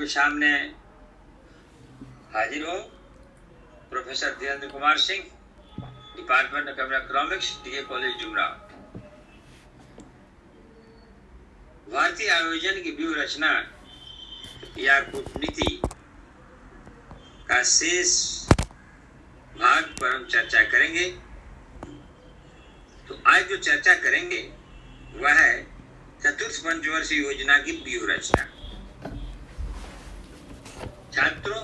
आपके सामने हाजिर हूँ। Professor Dhirendra Kumar Singh, department of economics, DA college Dumra. भारतीय आयोजन की व्यूह रचना या कूटनीति का शेष भाग पर हम चर्चा करेंगे। तो आज जो चर्चा करेंगे वह है चतुर्थ पंचवर्षीय योजना की व्यूह रचना। छात्रों,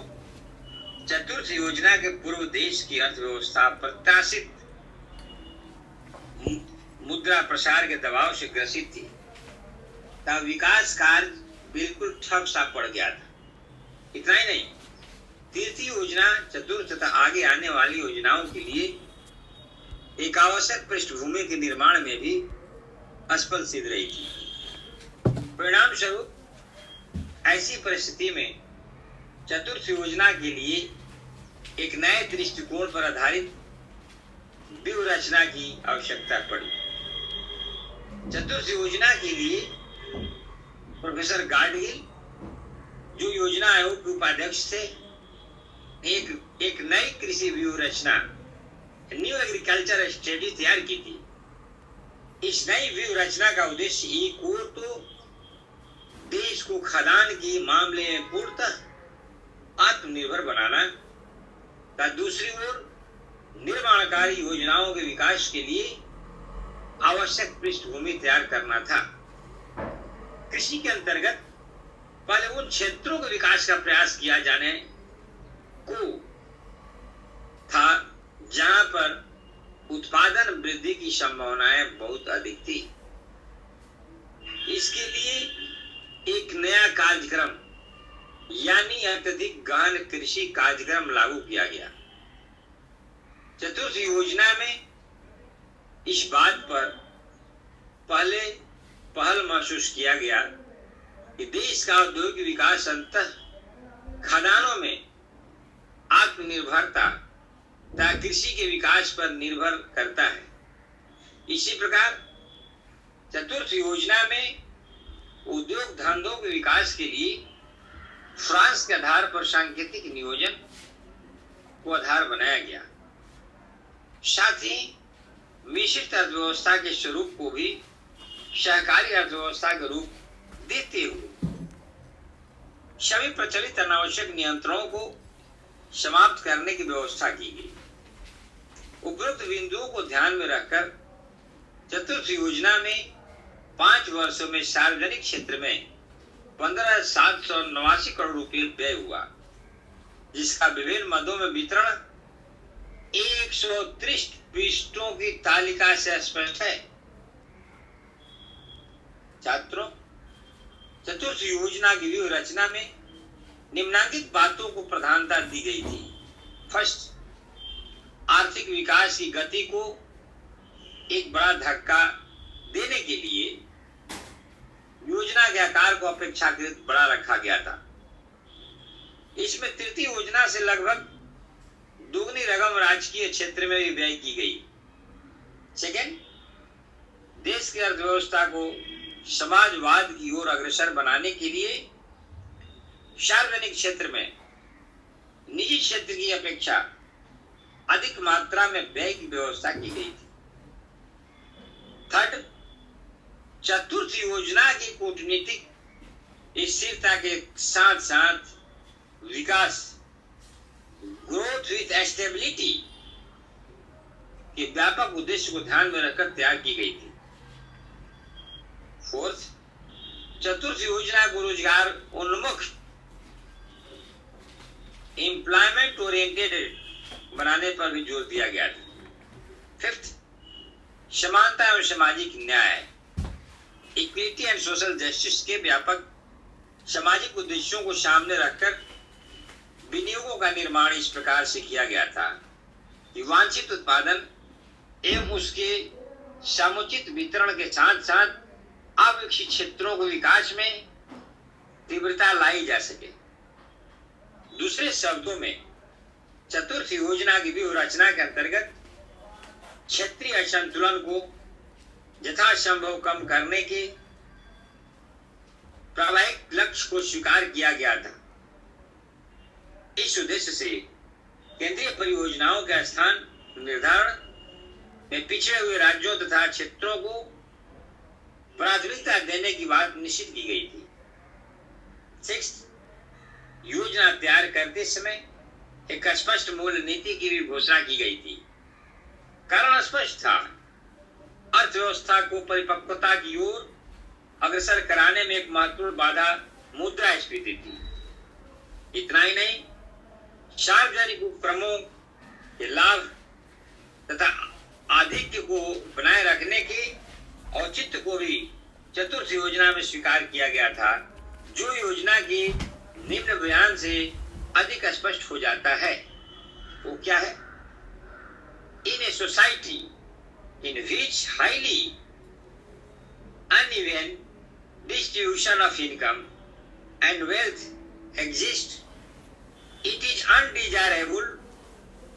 चतुर्थ योजना के पूर्व देश की अर्थव्यवस्था प्रत्याशित मुद्रा प्रसार के दबाव से ग्रसित थी। तब विकास कार्य बिल्कुल ठप सा पड़ गया था। इतना ही नहीं, तृतीय योजना, चतुर्थ तथा आगे आने वाली योजनाओं के लिए एक आवश्यक पृष्ठभूमि के निर्माण में भी असफल सिद्ध रही थी। परिणाम स्वरूप ऐसी परिस्थिति में चतुर्थ योजना के लिए एक नए दृष्टिकोण पर आधारित व्यूह रचना की आवश्यकता पड़ी। चतुर्थ योजना के लिए प्रोफेसर गाडगिल, जो योजना आयोग के उपाध्यक्ष थे, एक नई कृषि व्यूह रचना, न्यू एग्रीकल्चर स्ट्रेटेजी तैयार की थी। इस नई व्यूह रचना का उद्देश्य एक ओर तो देश को खाद्यान्न के मामले में पूर्णतः आत्मनिर्भर बनाना तथा दूसरी ओर निर्माणकारी योजनाओं के विकास के लिए आवश्यक पृष्ठभूमि तैयार करना था। कृषि के अंतर्गत पहले उन क्षेत्रों के विकास का प्रयास किया जाने को था जहां पर उत्पादन वृद्धि की संभावनाएं बहुत अधिक थी। इसके लिए एक नया कार्यक्रम यानी अत्यधिक गहन कृषि कार्यक्रम लागू किया गया। चतुर्थ योजना में इस बात पर पहल महसूस किया गया कि देश का औद्योगिक विकास अंततः खाद्यान्नों में आत्मनिर्भरता तथा कृषि के विकास पर निर्भर करता है। इसी प्रकार चतुर्थ योजना में उद्योग धंधों के विकास के लिए फ्रांस के आधार पर सांकेतिक नियोजन को आधार बनाया गया। साथ ही मिश्रित अर्थव्यवस्था के स्वरूप को भी सहकारी अर्थव्यवस्था के रूप देते हुए सभी प्रचलित अनावश्यक नियंत्रणों को समाप्त करने की व्यवस्था की गई। उपरोक्त बिंदुओं को ध्यान में रखकर चतुर्थ योजना में 5 वर्षों में सार्वजनिक क्षेत्र में 15,789 करोड़ रुपए व्यय हुआ, जिसका विभिन्न मदों में वितरण 130 पृष्ठों की तालिका से स्पष्ट है। छात्रों, चतुर्थ योजना की व्यूह रचना में निम्नलिखित बातों को प्रधानता दी गई थी। फर्स्ट, आर्थिक विकास की गति को एक बड़ा धक्का देने के लिए योजना के आकार को अपेक्षाकृत बड़ा रखा गया था। इसमें तृतीय योजना से लगभग दुगनी रकम राजकीय क्षेत्र में भी व्यय की गई। सेकेंड, देश की अर्थव्यवस्था को समाजवाद की ओर अग्रसर बनाने के लिए सार्वजनिक क्षेत्र में निजी क्षेत्र की अपेक्षा अधिक मात्रा में व्यय की व्यवस्था की गई थी। थर्ड, चतुर्थ योजना की कूटनीतिक स्थिरता के साथ साथ विकास, ग्रोथ विथ स्टेबिलिटी के व्यापक उद्देश्य को ध्यान में रखकर तैयार की गई थी। फोर्थ, चतुर्थ योजना को रोजगार उन्मुख, एम्प्लॉयमेंट ओरिएंटेड बनाने पर भी जोर दिया गया था। फिफ्थ, समानता एवं सामाजिक न्याय, इक्विटी एंड सोशल जस्टिस के व्यापक सामाजिक उद्देश्यों को सामने रखकर विनियोगों का निर्माण इस प्रकार से किया गया था कि वांछित उत्पादन एवं उसके समुचित वितरण के साथ साथ अविकसित क्षेत्रों के विकास में तीव्रता लाई जा सके। दूसरे शब्दों में, चतुर्थ योजना की व्यूह रचना के अंतर्गत क्षेत्रीय असंतुलन को यथासंभव कम करने के प्रावाहिक लक्ष्य को स्वीकार किया गया था। इस उद्देश्य से केंद्रीय परियोजनाओं के स्थान निर्धारण में पिछड़े हुए राज्यों तथा क्षेत्रों को प्राथमिकता देने की बात निश्चित की गई थी। 6, योजना तैयार करते समय एक स्पष्ट मूल नीति की भी घोषणा की गई थी। कारण स्पष्ट था, अर्थव्यवस्था को परिपक्वता की ओर अग्रसर कराने में एक महत्वपूर्ण बाधा मुद्रास्फीति थी। इतना ही नहीं, सार्वजनिक उपक्रमों के लाभ तथा आधिक्य को बनाए रखने के औचित्य को भी चतुर्थ योजना में स्वीकार किया गया था, जो योजना के निम्न बयान से अधिक स्पष्ट हो जाता है। वो क्या है? In a society in which highly uneven distribution of income and wealth exist, it is undesirable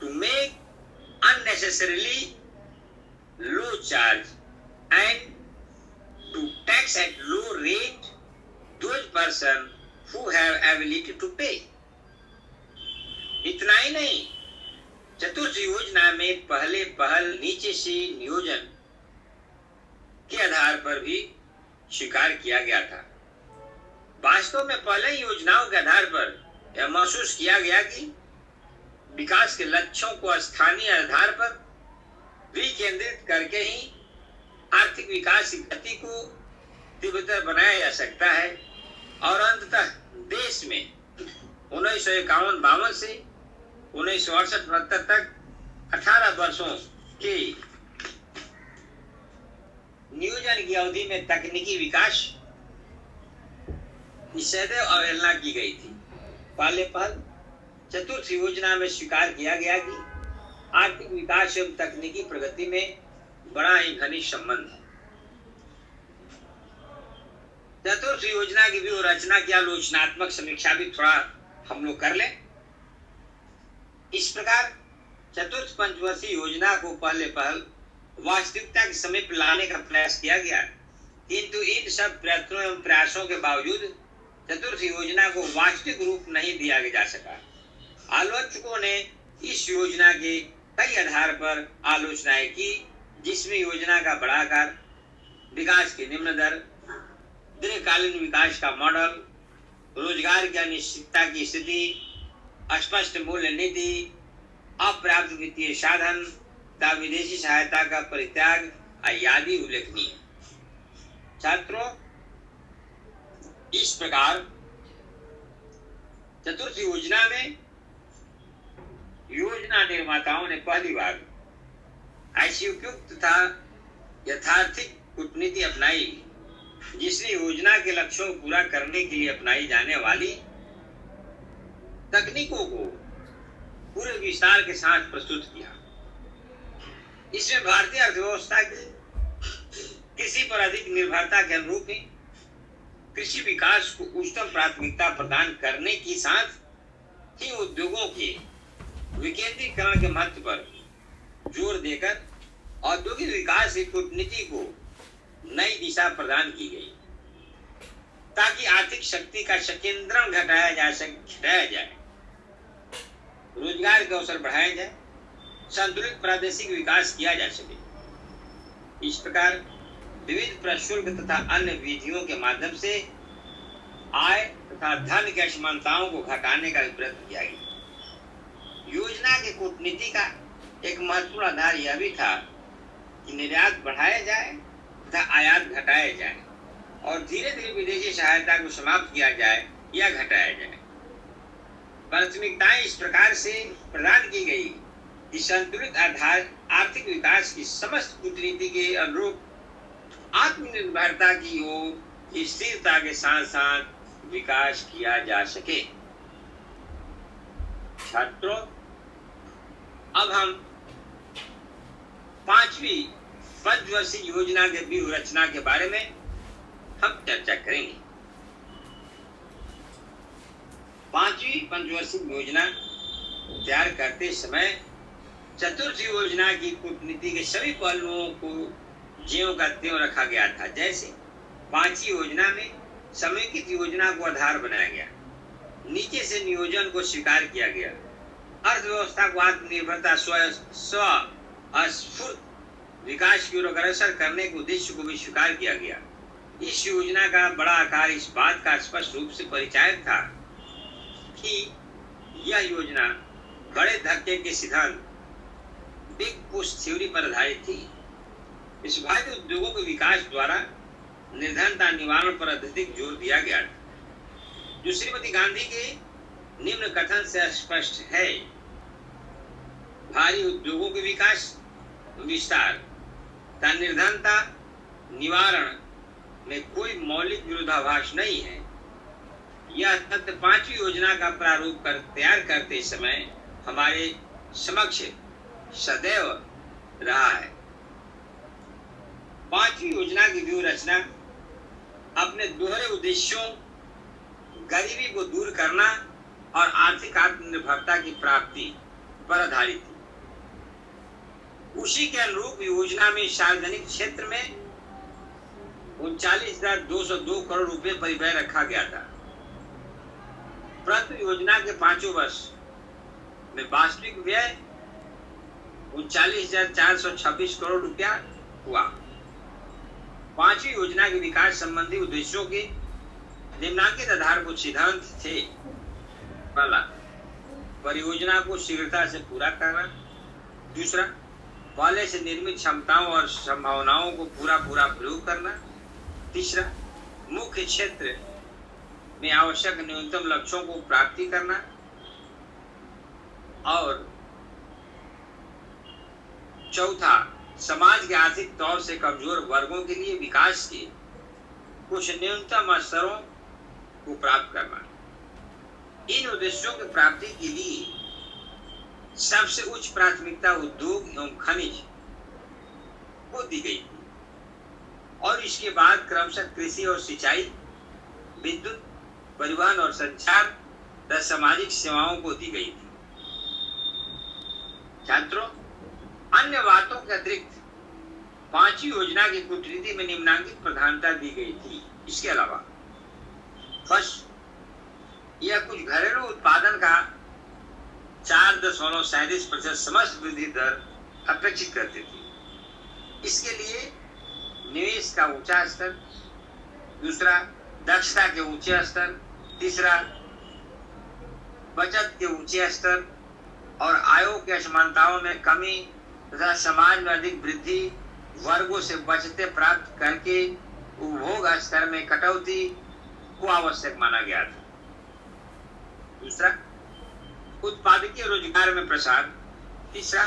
to make unnecessarily low charge and to tax at low rate those person who have ability to pay. इतना ही नहीं, चतुर्थ योजना में पहल नीचे से नियोजन के आधार पर भी स्वीकार किया गया था। वास्तव में पहले योजनाओं के आधार पर यह महसूस किया गया कि विकास के लक्ष्यों को स्थानीय आधार पर विकेंद्रित करके ही आर्थिक विकास की गति को तीव्रतर बनाया जा सकता है और अंततः देश में 1951-52 से 1968-72 तक 18 वर्षों के नियोजन की अवधि में तकनीकी विकास की सदैव अवहेलना की गई थी। पहले चतुर्थ योजना में स्वीकार किया गया कि आर्थिक विकास एवं तकनीकी प्रगति में बड़ा ही घनिष्ठ संबंध है। चतुर्थ योजना की भी रचना की आलोचनात्मक समीक्षा भी थोड़ा हम लोग कर लें। इस प्रकार चतुर्थ पंचवर्षीय योजना को पहल वास्तविकता के समीप लाने का प्रयास किया गया, किंतु इन सब प्रयत्नों एवं प्रयासों के बावजूद चतुर्थ योजना को वास्तविक रूप नहीं दिया जा सका। आलोचकों ने इस योजना के कई आधार पर आलोचनाएं की, जिसमें योजना का बड़ा आकार, विकास की निम्न दर, दीर्घकालीन विकास का मॉडल, रोजगार की अनिश्चितता की स्थिति, अस्पष्ट मूल्य नीति, अपर्याप्त वित्तीय साधन तथा विदेशी सहायता का परित्याग आदि उल्लेखनीय। छात्रों, इस प्रकार चतुर्थ योजना में योजना निर्माताओं ने पहली बार ऐसी उपयुक्त तथा यथार्थिक कूटनीति अपनाई, जिसने योजना के लक्ष्यों को पूरा करने के लिए अपनाई जाने वाली तकनीकों को पूरे विस्तार के साथ प्रस्तुत किया। इसमें भारतीय अर्थव्यवस्था की कृषि पर अधिक निर्भरता के अनुरूप ही कृषि विकास को उच्चतम प्राथमिकता प्रदान करने के साथ ही उद्योगों के विकेंद्रीकरण के महत्व पर जोर देकर औद्योगिक विकास की कूटनीति को नई दिशा प्रदान की गई, ताकि आर्थिक शक्ति का संकेंद्रण घटाया जाए, रोजगार के अवसर बढ़ाया जाए, संतुलित प्रादेशिक विकास किया जा सके। इस प्रकार विविध प्रशुल्क तथा अन्य विधियों के माध्यम से आय तथा धन की असमानताओं को घटाने का प्रयत्न किया गया। योजना की कूटनीति का एक महत्वपूर्ण आधार यह भी था कि निर्यात बढ़ाया जाए तथा आयात घटाया जाए और धीरे धीरे विदेशी सहायता को समाप्त किया जाए या घटाया जाए। प्राथमिकताएं इस प्रकार से प्रदान की गई कि संतुलित आधार आर्थिक विकास की समस्त कूटनीति के अनुरूप आत्मनिर्भरता की ओर स्थिरता के साथ साथ विकास किया जा सके। छात्रों, अब हम पांचवी पंचवर्षीय योजना के व्यूह रचना के बारे में हम चर्चा करेंगे। पांचवी पंचवर्षीय योजना तैयार करते समय चतुर्थ योजना की कूटनीति के सभी पहलुओं को ज्यों का त्यों रखा गया था। जैसे पांचवी योजना में समेकित योजना को आधार बनाया गया, नीचे से नियोजन को स्वीकार किया गया। अर्थव्यवस्था को आत्मनिर्भरता स्फूर्त विकास की ओर अग्रसर करने के उद्देश्य को भी स्वीकार किया गया। इस योजना का बड़ा आकार इस बात का स्पष्ट रूप से परिचायक था कि यह योजना बड़े धक्के के सिद्धांत बिग पुश थ्योरी पर आधारित थी। इस भारतीय उद्योगों के विकास द्वारा निर्धनता निवारण पर अत्यधिक जोर दिया गया जो श्रीमती गांधी के निम्न कथन से स्पष्ट है। भारी उद्योगों के विकास विस्तार का निर्धनता निवारण में कोई मौलिक विरोधाभास नहीं है। यह तथ्य पांचवी योजना का प्रारूप तैयार करते समय हमारे समक्ष सदैव रहा है। पांचवी योजना की व्यूह रचना अपने दोहरे उद्देश्यों गरीबी को दूर करना और आर्थिक आत्मनिर्भरता की प्राप्ति पर आधारित थी। उसी के अनुरूप योजना में सार्वजनिक क्षेत्र में 39,202 करोड़ रुपए परिव्यय रखा गया था, परंतु योजना के 5 वर्ष में वास्तविक व्यय 39,426 करोड़ रुपया हुआ। पांचवी योजना के विकास संबंधी उद्देश्यों के निम्नांकित आधारभूत सिद्धांत थे। पहला, परियोजना को शीघ्रता से पूरा करना। दूसरा, पहले से निर्मित क्षमताओं और संभावनाओं को पूरा प्रयोग करना। तीसरा, मुख्य क्षेत्र में आवश्यक न्यूनतम लक्ष्यों को प्राप्ति करना। और चौथा, समाज के आर्थिक तौर से कमजोर वर्गों के लिए विकास के कुछ न्यूनतम स्तरों को प्राप्त करना। इन उद्देश्यों की प्राप्ति के लिए सबसे उच्च प्राथमिकता उद्योग एवं खनिज को दी गई थी और इसके बाद क्रमशः कृषि और सिंचाई, विद्युत, परिवहन और संचार तथा सामाजिक सेवाओं को दी गई थी। छात्रों, अन्य बातों के अतिरिक्त पांचवी योजना की कूटनीति में निम्नांकित प्रधानता दी गई थी। इसके अलावा फर्स्ट, यह कुछ घरेलू उत्पादन का 4.37% समस्त वृद्धि दर अपेक्षित करती थी। इसके लिए निवेश का ऊंचा स्तर, दूसरा दक्षता के ऊंचे स्तर, तीसरा बचत के ऊंचे स्तर और आयों की असमानताओं में कमी तथा समाज में अधिक वृद्धि, वर्गों से बचतें प्राप्त करके उपभोग स्तर में कटौती को आवश्यक माना गया था। दूसरा, उत्पादकीय रोजगार में प्रसार। तीसरा,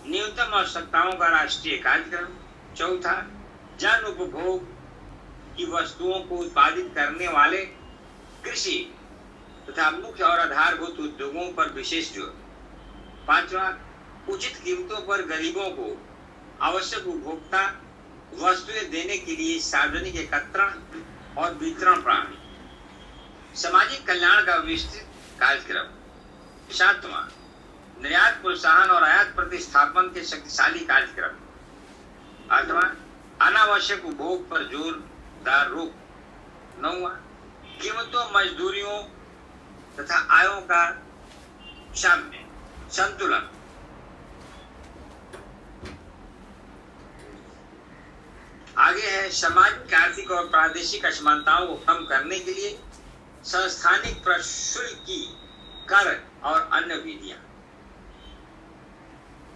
न्यूनतम आवश्यकताओं का राष्ट्रीय कार्यक्रम। चौथा, जन उपभोग की वस्तुओं को उत्पादित करने वाले कृषि तथा मुख्य और आधारभूत उद्योगों पर विशेष जोर। पांचवा, उचित कीमतों पर गरीबों को आवश्यक उपभोक्ता वस्तुएं देने के लिए सार्वजनिक एकत्रण और वितरण प्रणाली। सामाजिक कल्याण का विस्तृत कार्यक्रम। सातवां, निर्यात प्रोत्साहन और आयात प्रतिस्थापन के शक्तिशाली कार्यक्रम। आठवां, अनावश्यक उपभोग पर जोरदार रोक। नौवां, कीमतों, मजदूरियों तथा आयों का साम्य संतुलन। आगे है सामाजिक, आर्थिक और प्रादेशिक असमानताओं को कम करने के लिए संस्थानिक प्रशुल्क की कर और अन्य विधियां।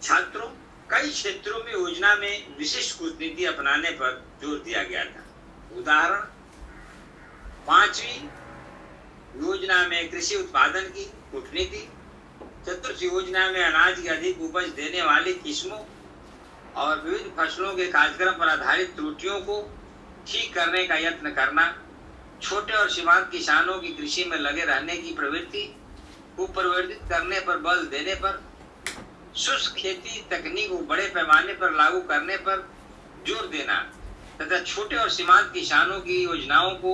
छात्रों, कई क्षेत्रों में योजना में विशिष्ट कूटनीति अपनाने पर जोर दिया गया था। उदाहरण, पांचवी योजना में कृषि उत्पादन की कूटनीति, चतुर्थ योजना में अनाज की अधिक उपज देने वाली किस्मों और विविध फसलों के कार्यक्रम पर आधारित त्रुटियों को ठीक करने का यत्न करना, छोटे और सीमांत किसानों की कृषि में लगे रहने की प्रवृत्ति को परिवर्तित करने पर बल देने पर, शुष्क खेती तकनीक को बड़े पैमाने पर लागू करने पर जोर देना तथा छोटे और सीमांत किसानों की योजनाओं को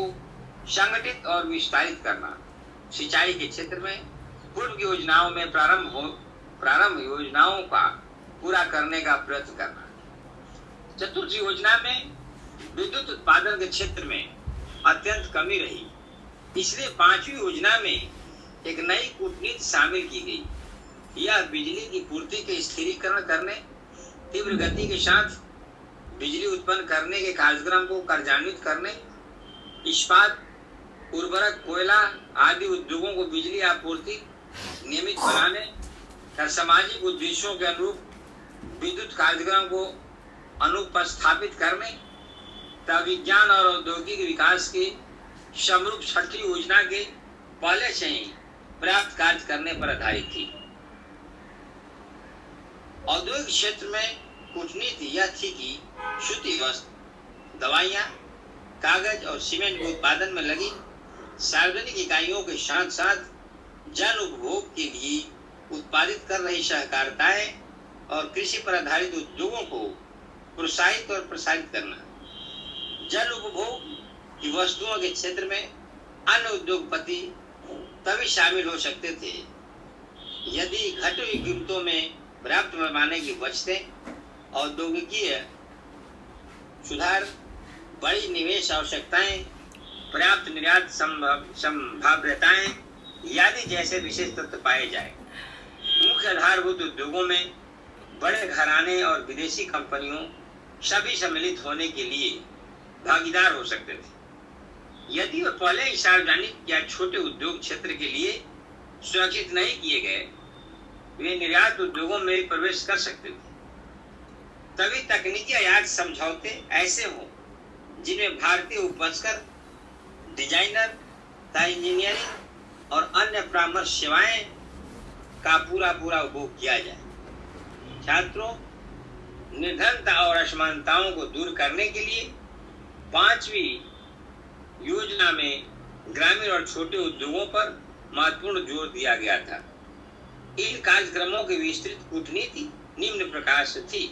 संगठित और विस्तारित करना। सिंचाई के क्षेत्र में पूर्व की योजनाओं में प्रारंभ योजनाओं का पूरा करने का प्रयत्न करना। चतुर्थ योजना में विद्युत उत्पादन के क्षेत्र में अत्यंत कमी रही, इसलिए पांचवी योजना में एक नई कूटनीति शामिल की गई। यह बिजली की पूर्ति के स्थिरीकरण करने, तीव्र गति के साथ बिजली उत्पन्न करने के कार्यक्रम को कार्यान्वित करने, इस्पात, उर्वरक, कोयला आदि उद्योगों को बिजली आपूर्ति नियमित बनाने तथा सामाजिक उद्देश्यों के अनुरूप विद्युत कार्यक्रम को अनुपस्थापित करने तथा विज्ञान और औद्योगिक विकास के समरूप छठी योजना के पहले से ही पर्याप्त कार्य करने पर आधारित थी। औद्योगिक क्षेत्र में कूटनीति यह थी कि सूती वस्त्र, दवाइयां, कागज और सीमेंट के उत्पादन में लगी सार्वजनिक इकाइयों के साथ साथ जन उपभोग के लिए उत्पादित कर रही सहकारिताएं और कृषि पर आधारित उद्योगों को प्रोत्साहित और प्रसारित करना। जन उपभोग की वस्तुओं के क्षेत्र में अन्य उद्योगपति तभी शामिल हो सकते थे यदि घटी हुई कीमतों में पर्याप्त पैमाने की बचतें, औद्योगिकीय सुधार, बड़ी निवेश आवश्यकताएं, पर्याप्त निर्यात संभाव्यताएं आदि जैसे विशेष तत्व पाए जाए। मुख्य आधारभूत उद्योगों में बड़े घराने और विदेशी कंपनियों सभी सम्मिलित होने के लिए भागीदार हो सकते थे। यदि वे पहले ही सार्वजनिक या छोटे उद्योग क्षेत्र के लिए सुरक्षित नहीं किए गए, वे निर्यात उद्योगों में भी प्रवेश कर सकते थे। तभी तकनीकी आयात समझौते ऐसे हों जिनमें भारतीय उपस्कर, डिजाइनर तथा इंजीनियरिंग और अन्य परामर्श सेवाएं का पूरा उपभोग किया जाए। छात्रों, निर्धनता और असमानताओं को दूर करने के लिए 5वीं योजना में ग्रामीण और छोटे उद्योगों पर महत्वपूर्ण जोर दिया गया था। इन कार्यक्रमों की विस्तृत कूटनीति निम्न प्रकार से थी।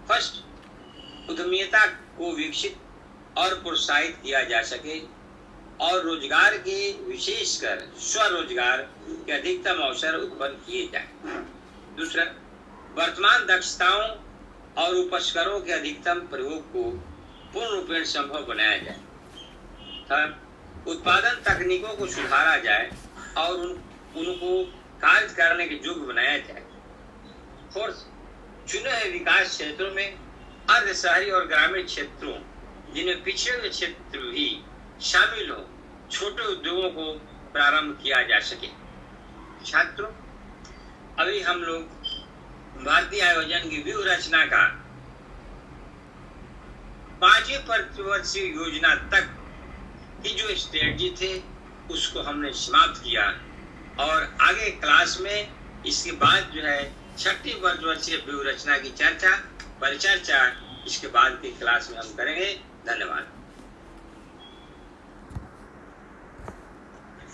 फर्स्ट, उद्यमिता को विकसित और प्रोत्साहित किया जा सके और रोजगार के विशेषकर स्वरोजगार के अधिकतम अवसर उत्पन्न किए जाए। दूसरा, वर्तमान दक्षताओं और उपस्करों के अधिकतम प्रयोग को पूर्ण रूपेण संभव बनाया जाए। थर्ड, उत्पादन तकनीकों को सुधारा जाए और उनको कार्य करने के योग्य बनाया जाए। फोर्थ, चुने हुए विकास क्षेत्रों में अर्ध शहरी और ग्रामीण क्षेत्रों जिनमें पिछड़े हुए क्षेत्र भी शामिल हो, छोटे उद्योगों को प्रारंभ किया जा सके। छात्रों, अभी हम लोग भारतीय आयोजन की व्यूह रचना का 5वीं पंचवर्षीय योजना तक की जो स्ट्रेटजी थे उसको हमने समाप्त किया और आगे क्लास में इसके बाद जो है 6वीं पंचवर्षीय व्यूह रचना की परिचर्चा इसके बाद की क्लास में हम करेंगे। धन्यवाद।